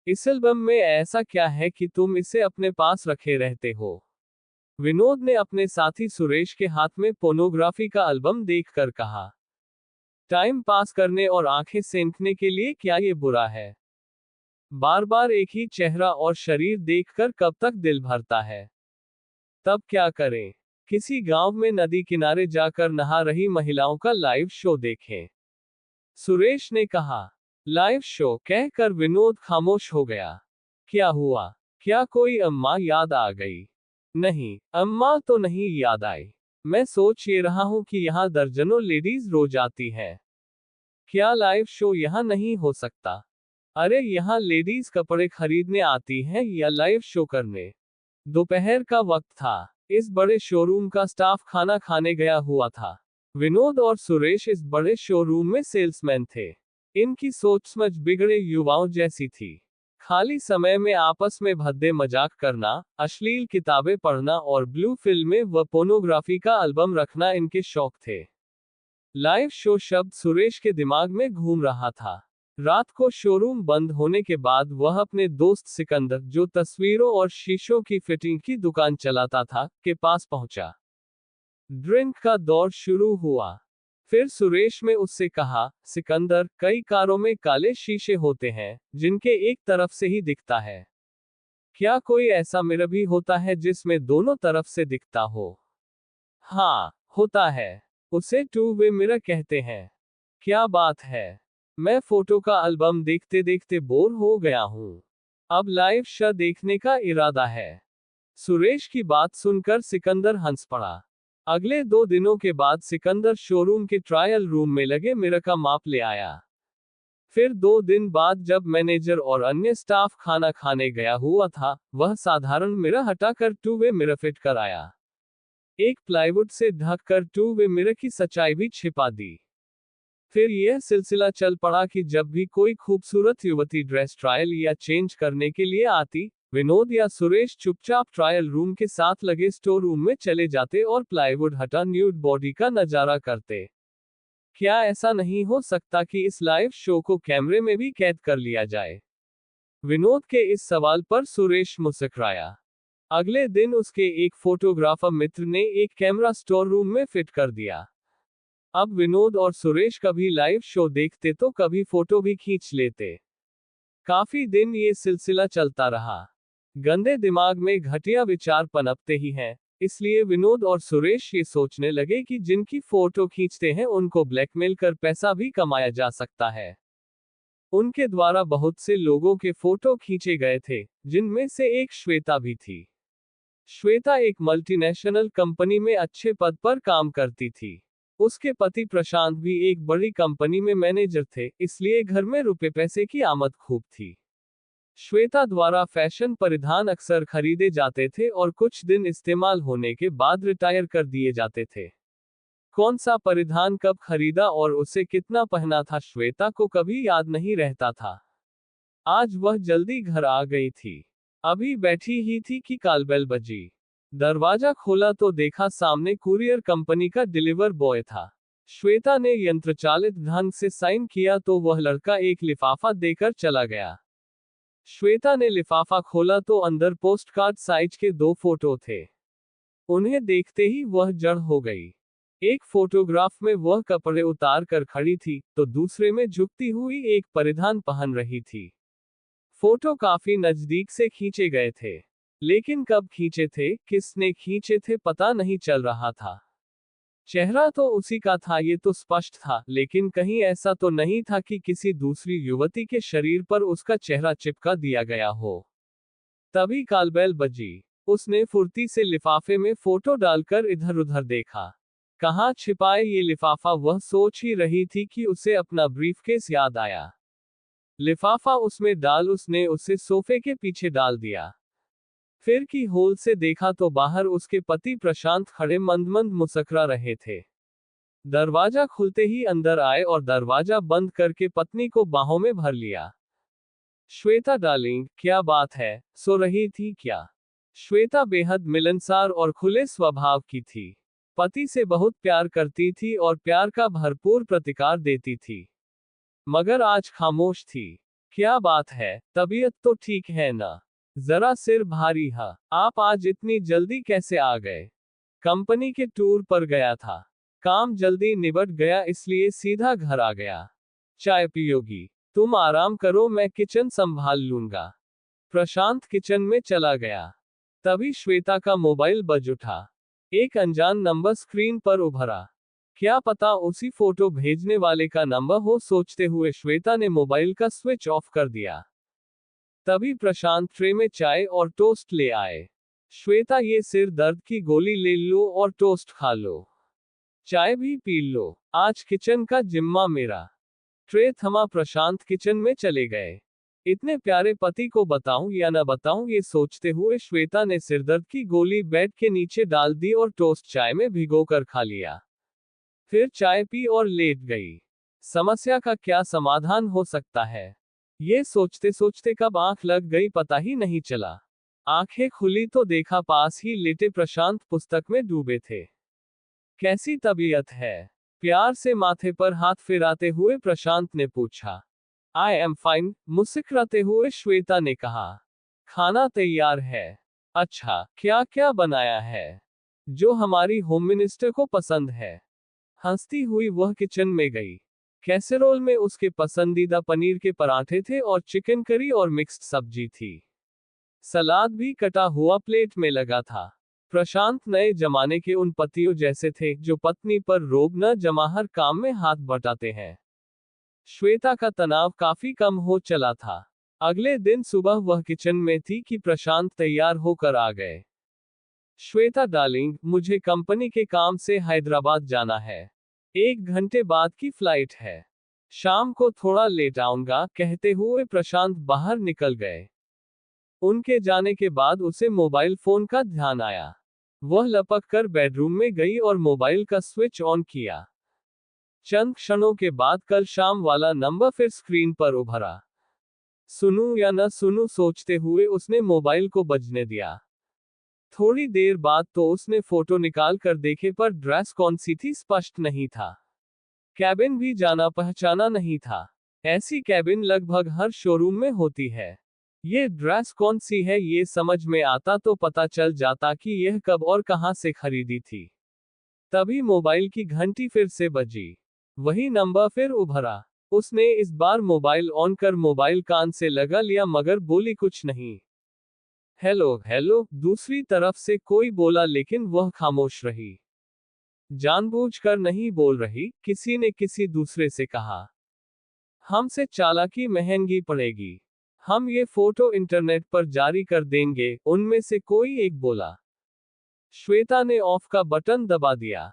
इस एल्बम में ऐसा क्या है कि तुम इसे अपने पास रखे रहते हो? विनोद ने अपने साथी सुरेश के हाथ में पोर्नोग्राफी का एल्बम देखकर कहा। टाइम पास करने और आंखें सेंकने के लिए क्या ये बुरा है? बार बार एक ही चेहरा और शरीर देखकर कब तक दिल भरता है? तब क्या करें? किसी गांव में नदी किनारे जाकर नहा रही महिलाओं का लाइव शो देखें। सुरेश ने कहा। लाइव शो कहकर विनोद खामोश हो गया। क्या हुआ? क्या कोई अम्मा याद आ गई? नहीं, अम्मा तो नहीं याद आई। मैं सोच ये रहा हूं कि यहाँ दर्जनों लेडीज रोज आती हैं। क्या लाइव शो यहाँ नहीं हो सकता? अरे यहाँ लेडीज कपड़े खरीदने आती हैं या लाइव शो करने? दोपहर का वक्त था। इस बड़े शोरूम का स्टाफ खाना खाने गया हुआ था। विनोद और सुरेश इस बड़े शोरूम में सेल्समैन थे। इनकी सोच समझ बिगड़े युवाओं जैसी थी। खाली समय में आपस में भद्दे मजाक करना, अश्लील किताबें पढ़ना और ब्लू फिल्में व पोर्नोग्राफी का एल्बम रखना इनके शौक थे। लाइव शो शब्द सुरेश के दिमाग में घूम रहा था। रात को शोरूम बंद होने के बाद वह अपने दोस्त सिकंदर, जो तस्वीरों और शीशों की फिटिंग की दुकान चलाता था, के पास पहुंचा। ड्रिंक का दौर शुरू हुआ। फिर सुरेश ने उससे कहा, सिकंदर, कई कारों में काले शीशे होते हैं, जिनके एक तरफ से ही दिखता है। क्या कोई ऐसा मिरर भी होता है जिसमें दोनों तरफ से दिखता हो? हाँ, होता है। उसे टू वे मिरर कहते हैं। क्या बात है। मैं फोटो का एल्बम देखते देखते बोर हो गया हूँ। अब लाइव शो देखने का इरादा है। सुरेश की बात सुनकर सिकंदर हंस पड़ा। अगले 2 दिनों के बाद सिकंदर शोरूम के ट्रायल रूम में लगे मिरर का माप ले आया। फिर 2 दिन बाद जब मैनेजर और अन्य स्टाफ खाना खाने गया हुआ था, वह साधारण मिरर हटाकर टू वे मिरर फिट कर आया। एक प्लाईवुड से ढककर टू वे मिरर की सच्चाई भी छिपा दी। फिर यह सिलसिला चल पड़ा कि जब भी कोई खूबसूरत युवती ड्रेस ट्रायल या चेंज करने के लिए आती, विनोद या सुरेश चुपचाप ट्रायल रूम के साथ लगे स्टोर रूम में चले जाते और प्लाईवुड हटा न्यूड बॉडी का नजारा करते। क्या ऐसा नहीं हो सकता कि इस लाइव शो को कैमरे में भी कैद कर लिया जाए? विनोद के इस सवाल पर सुरेश मुस्कुराया। अगले दिन उसके एक फोटोग्राफर मित्र ने एक कैमरा स्टोर रूम में फिट कर दिया। अब विनोद और सुरेश कभी लाइव शो देखते तो कभी फोटो भी खींच लेते। काफी दिन ये सिलसिला चलता रहा। गंदे दिमाग में घटिया विचार पनपते ही हैं, इसलिए विनोद और सुरेश ये सोचने लगे कि जिनकी फोटो खींचते हैं उनको ब्लैकमेल कर पैसा भी कमाया जा सकता है। उनके द्वारा बहुत से लोगों के फोटो खींचे गए थे, जिनमें से एक श्वेता भी थी। श्वेता एक मल्टीनेशनल कंपनी में अच्छे पद पर काम करती थी। उसके पति प्रशांत भी एक बड़ी कंपनी में मैनेजर थे, इसलिए घर में रुपए पैसे की आमद खूब थी। श्वेता द्वारा फैशन परिधान अक्सर खरीदे जाते थे और कुछ दिन इस्तेमाल होने के बाद रिटायर कर दिए जाते थे। कौन सा परिधान कब खरीदा और उसे कितना पहना था, श्वेता को कभी याद नहीं रहता था। आज वह जल्दी घर आ गई थी। अभी बैठी ही थी कि कॉलबेल बजी। दरवाजा खोला तो देखा सामने कुरियर कंपनी का डिलीवर बॉय था। श्वेता ने यंत्रचालित ढंग से साइन किया तो वह लड़का एक लिफाफा देकर चला गया। श्वेता ने लिफाफा खोला तो अंदर पोस्ट कार्ड साइज के 2 फोटो थे। उन्हें देखते ही वह जड़ हो गई। एक फोटोग्राफ में वह कपड़े उतार कर खड़ी थी, तो दूसरे में झुकती हुई एक परिधान पहन रही थी। फोटो काफी नजदीक से खींचे गए थे, लेकिन कब खींचे थे, किसने खींचे थे, पता नहीं चल रहा था। चेहरा तो उसी का था, ये तो स्पष्ट था, लेकिन कहीं ऐसा तो नहीं था कि किसी दूसरी युवती के शरीर पर उसका चेहरा चिपका दिया गया हो। तभी कॉलबेल बजी। उसने फुर्ती से लिफाफे में फोटो डालकर इधर उधर देखा। कहाँ छिपाए ये लिफाफा, वह सोच ही रही थी कि उसे अपना ब्रीफकेस याद आया। लिफाफा उसमें डाल उसने उसे सोफे के पीछे डाल दिया। फिर की होल से देखा तो बाहर उसके पति प्रशांत खड़े मंद मंद मुस्कुरा रहे थे। दरवाजा खुलते ही अंदर आए और दरवाजा बंद करके पत्नी को बाहों में भर लिया। श्वेता डार्लिंग, क्या बात है, सो रही थी क्या? श्वेता बेहद मिलनसार और खुले स्वभाव की थी। पति से बहुत प्यार करती थी और प्यार का भरपूर प्रतिकार देती थी। मगर आज खामोश थी। क्या बात है, तबीयत तो ठीक है ना? जरा सिर भारी है। आप आज इतनी जल्दी कैसे आ गए? कंपनी के टूर पर गया था। काम जल्दी निबट गया इसलिए सीधा घर आ गया। चाय पियोगी? तुम आराम करो, मैं किचन संभाल लूंगा। प्रशांत किचन में चला गया। तभी श्वेता का मोबाइल बज उठा। एक अनजान नंबर स्क्रीन पर उभरा। क्या पता उसी फोटो भेजने वाले का नंबर हो, सोचते हुए श्वेता ने मोबाइल का स्विच ऑफ कर दिया। तभी प्रशांत ट्रे में चाय और टोस्ट ले आए। श्वेता, ये सिर दर्द की गोली ले लो और टोस्ट खा लो। चाय भी पी लो। आज किचन का जिम्मा मेरा। ट्रे थमा प्रशांत किचन में चले गए। इतने प्यारे पति को बताऊं या न बताऊं, ये सोचते हुए श्वेता ने सिरदर्द की गोली बेड के नीचे डाल दी और टोस्ट चाय में भिगोकर खा लिया। फिर चाय पी और लेट गई। समस्या का क्या समाधान हो सकता है, ये सोचते सोचते कब आंख लग गई पता ही नहीं चला। आंखें खुली तो देखा पास ही लेटे प्रशांत पुस्तक में डूबे थे। कैसी तबीयत है? प्यार से माथे पर हाथ फिराते हुए प्रशांत ने पूछा। आई एम फाइन, मुस्कुराते हुए श्वेता ने कहा। खाना तैयार है। अच्छा, क्या क्या बनाया है? जो हमारी होम मिनिस्टर को पसंद है। हंसती हुई वह किचन में गई। कैसेरोल में उसके पसंदीदा पनीर के पराठे थे और चिकन करी और मिक्स्ड सब्जी थी। सलाद भी कटा हुआ प्लेट में लगा था। प्रशांत नए जमाने के उन पतियों जैसे थे जो पत्नी पर रोब न जमा हर काम में हाथ बटाते हैं। श्वेता का तनाव काफी कम हो चला था। अगले दिन सुबह वह किचन में थी कि प्रशांत तैयार होकर आ गए। श्वेता डार्लिंग, मुझे कंपनी के काम से हैदराबाद जाना है। 1 घंटे बाद की फ्लाइट है। शाम को थोड़ा लेट आऊंगा, कहते हुए प्रशांत बाहर निकल गए। उनके जाने के बाद उसे मोबाइल फोन का ध्यान आया। वह लपक कर बेडरूम में गई और मोबाइल का स्विच ऑन किया। चंद क्षणों के बाद कल शाम वाला नंबर फिर स्क्रीन पर उभरा। सुनूं या न सुनूं सोचते हुए उसने मोबाइल को बजने दिया। थोड़ी देर बाद तो उसने फोटो निकाल कर देखे पर ड्रेस कौन सी थी स्पष्ट नहीं था। कैबिन भी जाना पहचाना नहीं था। ऐसी कैबिन लगभग हर शोरूम में होती है। ये ड्रेस कौन सी है ये समझ में आता तो पता चल जाता कि यह कब और कहां से खरीदी थी। तभी मोबाइल की घंटी फिर से बजी। वही नंबर फिर उभरा। उसने इस बार मोबाइल ऑन कर मोबाइल कान से लगा लिया मगर बोली कुछ नहीं। हेलो हेलो, दूसरी तरफ से कोई बोला लेकिन वह खामोश रही। जानबूझकर नहीं बोल रही, किसी ने किसी दूसरे से कहा। हमसे चालाकी महंगी पड़ेगी। हम ये फोटो इंटरनेट पर जारी कर देंगे, उनमें से कोई एक बोला। श्वेता ने ऑफ का बटन दबा दिया।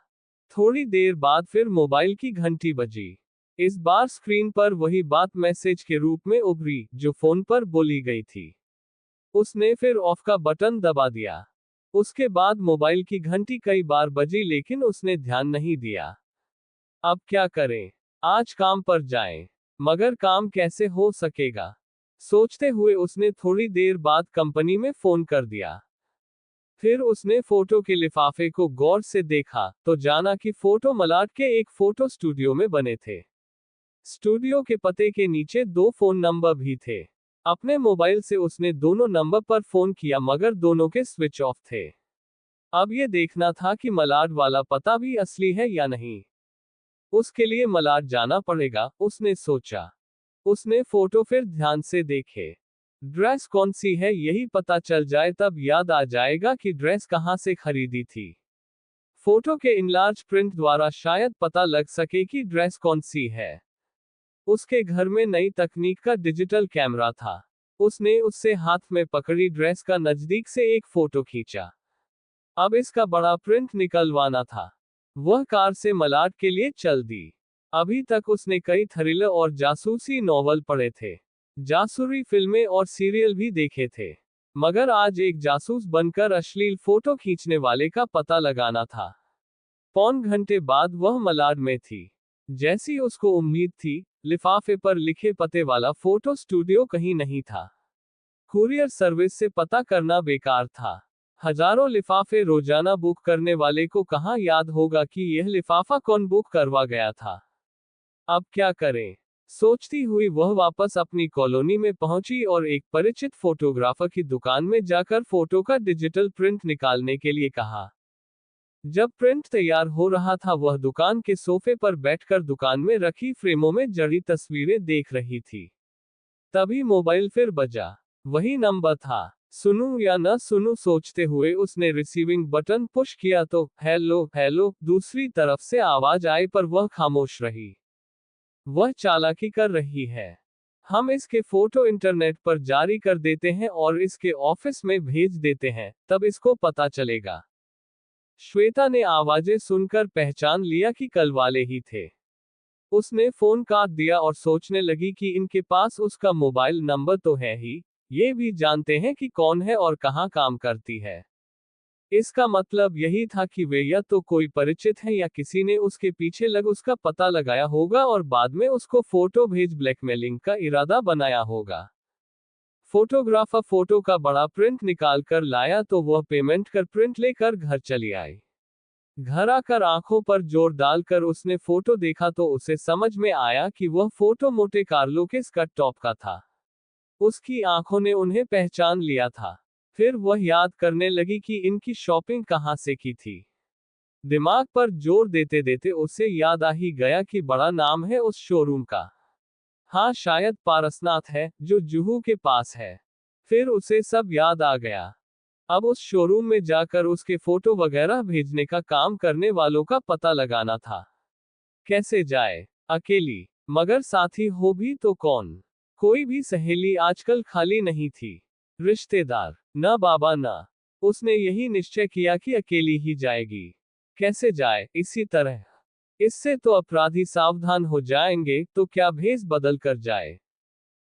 थोड़ी देर बाद फिर मोबाइल की घंटी बजी। इस बार स्क्रीन पर वही बात मैसेज के रूप में उभरी जो फोन पर बोली गई थी। उसने फिर ऑफ का बटन दबा दिया। उसके बाद मोबाइल की घंटी कई बार बजी लेकिन उसने ध्यान नहीं दिया। अब क्या करें? आज काम पर जाएं, मगर काम कैसे हो सकेगा? सोचते हुए उसने थोड़ी देर बाद कंपनी में फोन कर दिया। फिर उसने फोटो के लिफाफे को गौर से देखा तो जाना कि फोटो मलाड के एक फोटो स्टूडियो में बने थे। स्टूडियो के पते के नीचे 2 फोन नंबर भी थे। अपने मोबाइल से उसने दोनों नंबर पर फोन किया मगर दोनों के स्विच ऑफ थे। अब यह देखना था कि मलाड वाला पता भी असली है या नहीं। उसके लिए मलाड जाना पड़ेगा, उसने सोचा। उसने फोटो फिर ध्यान से देखे। ड्रेस कौन सी है यही पता चल जाए तब याद आ जाएगा कि ड्रेस कहां से खरीदी थी। फोटो के इनलार्ज प्रिंट द्वारा शायद पता लग सके कि ड्रेस कौन सी है। उसके घर में नई तकनीक का डिजिटल कैमरा था। उसने उससे हाथ में पकड़ी ड्रेस का नजदीक से एक फोटो खींचा। अब इसका बड़ा प्रिंट निकलवाना था। वह कार से मलाड के लिए चल दी। अभी तक उसने कई थ्रिलर और जासूसी नॉवल पढ़े थे। जासूसी फिल्में और सीरियल भी देखे थे। मगर आज एक जासूस बनकर अश्लील फोटो खींचने वाले का पता लगाना था। 1.25 घंटे बाद वह मलाड में थी। जैसी उसको उम्मीद थी, लिफाफे पर लिखे पते वाला फोटो स्टूडियो कहीं नहीं था। कुरियर सर्विस से पता करना बेकार था। हजारों लिफाफे रोजाना बुक करने वाले को कहां याद होगा कि यह लिफाफा कौन बुक करवा गया था। अब क्या करें? सोचती हुई वह वापस अपनी कॉलोनी में पहुंची और एक परिचित फोटोग्राफर की दुकान में जाकर फोटो का डिजिटल प्रिंट निकालने के लिए कहा। जब प्रिंट तैयार हो रहा था, वह दुकान के सोफे पर बैठकर दुकान में रखी फ्रेमों में जड़ी तस्वीरें देख रही थी। तभी मोबाइल फिर बजा। वही नंबर था। सुनूं या न सुनूं सोचते हुए उसने रिसीविंग बटन पुश किया तो हेलो हेलो दूसरी तरफ से आवाज आई, पर वह खामोश रही। वह चालाकी कर रही है। हम इसके फोटो इंटरनेट पर जारी कर देते हैं और इसके ऑफिस में भेज देते हैं, तब इसको पता चलेगा। श्वेता ने आवाजें सुनकर पहचान लिया कि कल वाले ही थे। उसने फोन काट दिया और सोचने लगी कि इनके पास उसका मोबाइल नंबर तो है ही, ये भी जानते हैं कि कौन है और कहां काम करती है। इसका मतलब यही था कि वे या तो कोई परिचित है या किसी ने उसके पीछे लग उसका पता लगाया होगा और बाद में उसको फोटो भेज ब्लैकमेलिंग का इरादा बनाया होगा। फोटोग्राफर फोटो का बड़ा प्रिंट निकाल कर लाया तो वह पेमेंट कर प्रिंट लेकर घर चली आई। घर आकर आंखों पर जोर डालकर उसने फोटो देखा तो उसे समझ में आया कि वह फोटो मोटे कार्लो के स्कर्ट टॉप का था। उसकी आंखों ने उन्हें पहचान लिया था। फिर वह याद करने लगी कि इनकी शॉपिंग कहां से की थी। दिमाग पर जोर देते देते उसे याद आ ही गया कि बड़ा नाम है उस शोरूम का। हाँ, शायद पारसनाथ है, जो जुहू के पास है। फिर उसे सब याद आ गया। अब उस शोरूम में जाकर उसके फोटो वगैरह भेजने का काम करने वालों का पता लगाना था। कैसे जाए? अकेली। मगर साथी हो भी तो कौन? कोई भी सहेली आजकल खाली नहीं थी। रिश्तेदार न, बाबा न। उसने यही निश्चय किया कि अकेली ही जाएगी। कैसे जाए? इसी तरह। इससे तो अपराधी सावधान हो जाएंगे, तो क्या भेस बदल कर जाए।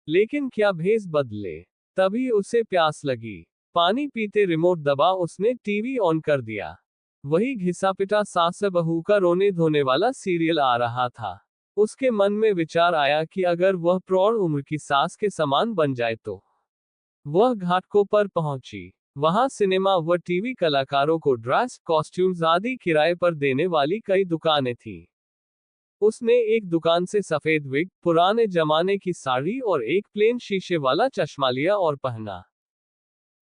लेकिन क्या भेस बदले? तभी उसे प्यास लगी। पानी पीते रिमोट दबा उसने टीवी ऑन कर दिया। वही घिसा पिटा सास बहू का रोने धोने वाला सीरियल आ रहा था। उसके मन में विचार आया कि अगर वह प्रौढ़ उम्र की सास के समान बन जाए तो। वह घाटकों पर पहुंची। वहां सिनेमा व टीवी कलाकारों को ड्रेस, कॉस्ट्यूम्स आदि किराए पर देने वाली कई दुकानें थीं। उसने एक दुकान से सफेद विग, पुराने जमाने की साड़ी और एक प्लेन शीशे वाला चश्मा लिया और पहना।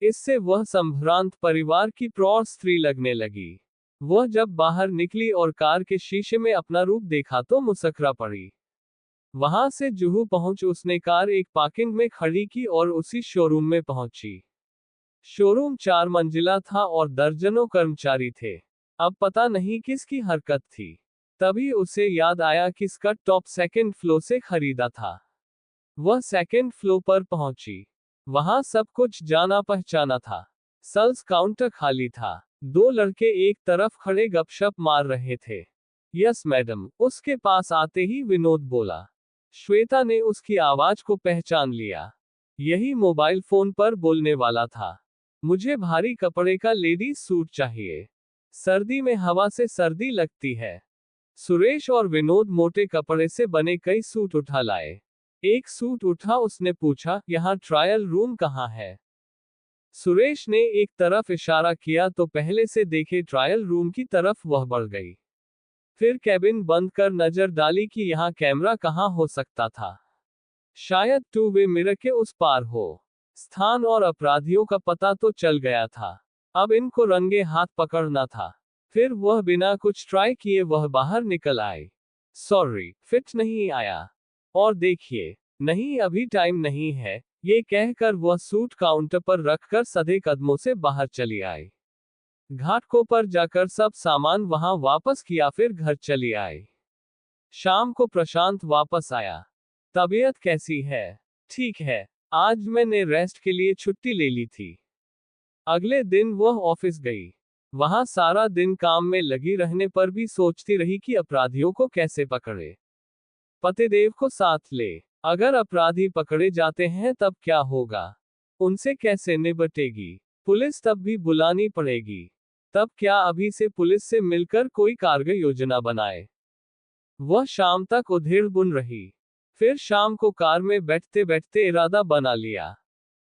इससे वह संभ्रांत परिवार की प्रौढ़ स्त्री लगने लगी। वह जब बाहर निकली और कार के शीशे में अपना रूप देखा तो मुस्कुरा पड़ी। वहां से जुहू पहुंच उसने कार एक पार्किंग में खड़ी की और उसी शोरूम में पहुंची। शोरूम 4 मंजिला था और दर्जनों कर्मचारी थे। अब पता नहीं किसकी हरकत थी। तभी उसे याद आया कि स्कर्ट टॉप सेकंड फ्लोर से खरीदा था। वह सेकंड फ्लोर पर पहुंची। वहां सब कुछ जाना पहचाना था। सेल्स काउंटर खाली था। 2 लड़के एक तरफ खड़े गपशप मार रहे थे। यस मैडम, उसके पास आते ही विनोद बोला। श्वेता ने उसकी आवाज को पहचान लिया। यही मोबाइल फोन पर बोलने वाला था। मुझे भारी कपड़े का लेडीज सूट चाहिए। सर्दी में हवा से सर्दी लगती है। सुरेश और विनोद मोटे कपड़े से बने कई सूट उठा लाए। एक सूट उठा उसने पूछा, यहाँ ट्रायल रूम कहाँ है? सुरेश ने एक तरफ इशारा किया तो पहले से देखे ट्रायल रूम की तरफ वह बढ़ गई। फिर कैबिन बंद कर नजर डाली कि यहाँ कैमरा कहाँ हो सकता था। शायद 2 वे मिरर के उस पार हो। स्थान और अपराधियों का पता तो चल गया था। अब इनको रंगे हाथ पकड़ना था। फिर वह बिना कुछ ट्राई किए वह बाहर निकल आई। सॉरी, फिट नहीं आया। और देखिए, नहीं अभी टाइम नहीं है, ये कहकर वह सूट काउंटर पर रखकर सधे कदमों से बाहर चली आई। घाटकों पर जाकर सब सामान वहां वापस किया, फिर घर चली आई। शाम को प्रशांत वापस आया। तबीयत कैसी है? ठीक है, आज मैंने रेस्ट के लिए छुट्टी ले ली थी। अगले दिन वह ऑफिस गई। वहां सारा दिन काम में लगी रहने पर भी सोचती रही कि अपराधियों को कैसे पकड़े। पतिदेव को साथ ले। अगर अपराधी पकड़े जाते हैं तब क्या होगा? उनसे कैसे निपटेगी? पुलिस तब भी बुलानी पड़ेगी। तब क्या अभी से पुलिस से मिलकर कोई कारगर योजना बनाए? वह शाम तक उधेड़ बुन रही। फिर शाम को कार में बैठते बैठते इरादा बना लिया।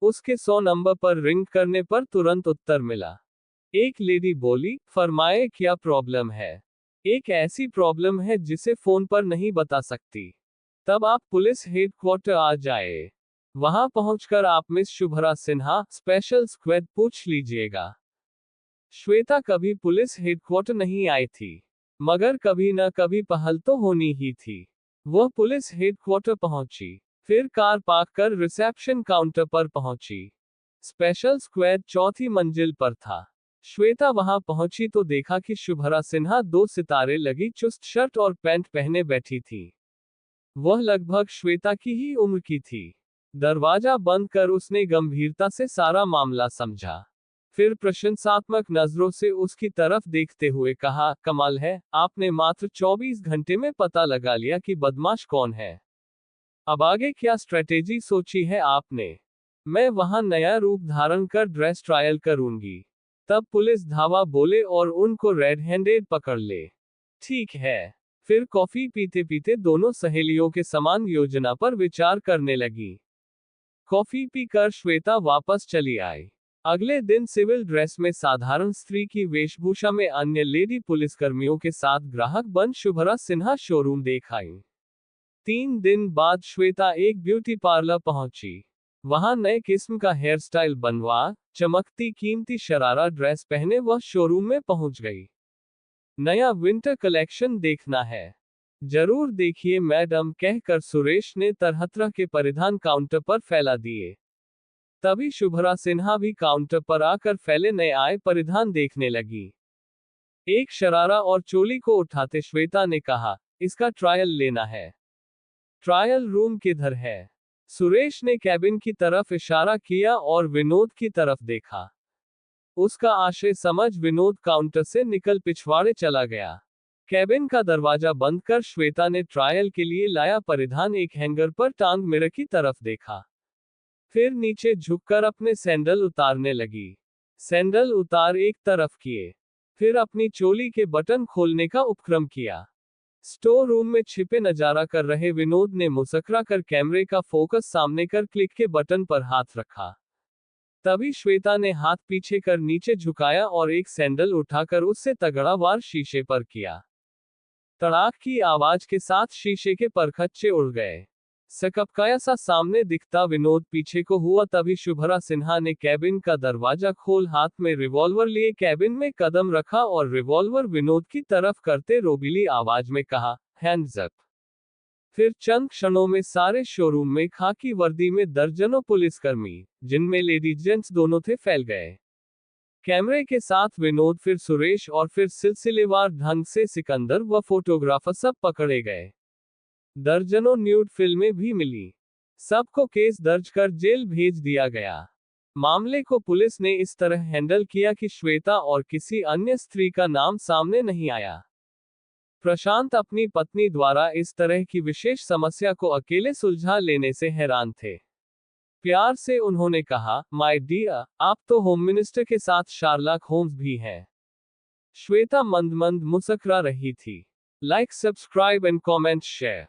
उसके 100 नंबर पर रिंग करने पर तुरंत उत्तर मिला। एक लेडी बोली, फरमाए क्या प्रॉब्लम है? एक ऐसी प्रॉब्लम है जिसे फोन पर नहीं बता सकती। तब आप पुलिस हेडक्वार्टर आ जाए। वहां पहुंचकर आप miss Shubhra Sinha special squad पूछ लीजिएगा। श्वेता कभी पुलिस हेडक्वार्टर नहीं आई थी, मगर कभी न कभी पहल तो होनी ही थी। वह पुलिस हेडक्वार्टर पहुंची, फिर कार पार्क कर रिसेप्शन काउंटर पर पहुंची। स्पेशल स्क्वाड चौथी मंजिल पर था। श्वेता वहां पहुंची तो देखा कि शुभ्रा सिन्हा 2 सितारे लगी चुस्त शर्ट और पैंट पहने बैठी थी। वह लगभग श्वेता की ही उम्र की थी। दरवाजा बंद कर उसने गंभीरता से सारा मामला समझा। फिर प्रशंसात्मक नजरों से उसकी तरफ देखते हुए कहा, कमाल है, आपने मात्र 24 घंटे में पता लगा लिया कि बदमाश कौन है। अब आगे क्या स्ट्रेटेजी सोची है आपने? मैं वहां नया रूप धारण कर ड्रेस ट्रायल करूंगी। तब पुलिस धावा बोले और उनको रेड हैंडेड पकड़ ले। ठीक है। फिर कॉफी पीते पीते दोनों सहेलियों के समान योजना पर विचार करने लगी। कॉफी पीकर श्वेता वापस चली आई। अगले दिन सिविल ड्रेस में साधारण स्त्री की वेशभूषा में अन्य लेडी पुलिसकर्मियों के साथ ग्राहक बन शुभ्रा सिन्हा शोरूम देख आई। 3 दिन बाद श्वेता एक ब्यूटी पार्लर पहुंची। वहां नए किस्म का हेयर स्टाइल बनवा, चमकती कीमती शरारा ड्रेस पहने वह शोरूम में पहुंच गई। नया विंटर कलेक्शन देखना है? जरूर देखिए मैडम, कहकर सुरेश ने तरह-तरह के परिधान काउंटर पर फैला दिए। तभी शुभ्रा सिन्हा भी काउंटर पर आकर फैले नए आए परिधान देखने लगी। एक शरारा और चोली को उठाते श्वेता ने कहा, इसका ट्रायल लेना है। ट्रायल रूम किधर है? सुरेश ने कैबिन की तरफ इशारा किया और विनोद की तरफ देखा। उसका आशय समझ विनोद काउंटर से निकल पिछवाड़े चला गया। कैबिन का दरवाजा बंद कर श्वेता ने ट्रायल के लिए लाया परिधान एक हैंगर पर टांग मिरर की तरफ देखा। फिर नीचे झुककर अपने सैंडल उतारने लगी। सैंडल उतार एक तरफ किए। फिर अपनी चोली के बटन खोलने का उपक्रम किया। स्टोर रूम में छिपे नजारा कर रहे विनोद ने मुस्कुरा कर कैमरे का फोकस सामने कर क्लिक के बटन पर हाथ रखा। तभी श्वेता ने हाथ पीछे कर नीचे झुकाया और एक सैंडल उठाकर उससे तगड़ा वार शीशे पर किया। तड़ाक की आवाज के साथ शीशे के परखच्चे उड़ गए। सकपकाया सा सामने दिखता विनोद पीछे को हुआ। तभी शुभ्रा सिन्हा ने कैबिन का दरवाजा खोल हाथ में रिवॉल्वर लिए कैबिन में कदम रखा और रिवॉल्वर विनोद की तरफ करते रोबीली आवाज में कहा, हैंड्स अप। फिर चंद क्षणों में सारे शोरूम में खाकी वर्दी में दर्जनों पुलिसकर्मी, जिनमें लेडीज जेंट्स दोनों थे, फैल गए। कैमरे के साथ विनोद, फिर सुरेश और फिर सिलसिलेवार ढंग से सिकंदर व फोटोग्राफर सब पकड़े गए। दर्जनों न्यूड फिल्में भी मिली। सबको केस दर्ज कर जेल भेज दिया गया। मामले को पुलिस ने इस तरह हैंडल किया कि श्वेता और किसी अन्य स्त्री का नाम सामने नहीं आया। प्रशांत अपनी पत्नी द्वारा इस तरह की विशेष समस्या को अकेले सुलझा लेने से हैरान थे। प्यार से उन्होंने कहा, माय डियर, आप तो होम मिनिस्टर के साथ शार्लॉक होम्स भी हैं। श्वेता मंद मंद मुस्कुरा रही थी। Like, subscribe and comment share.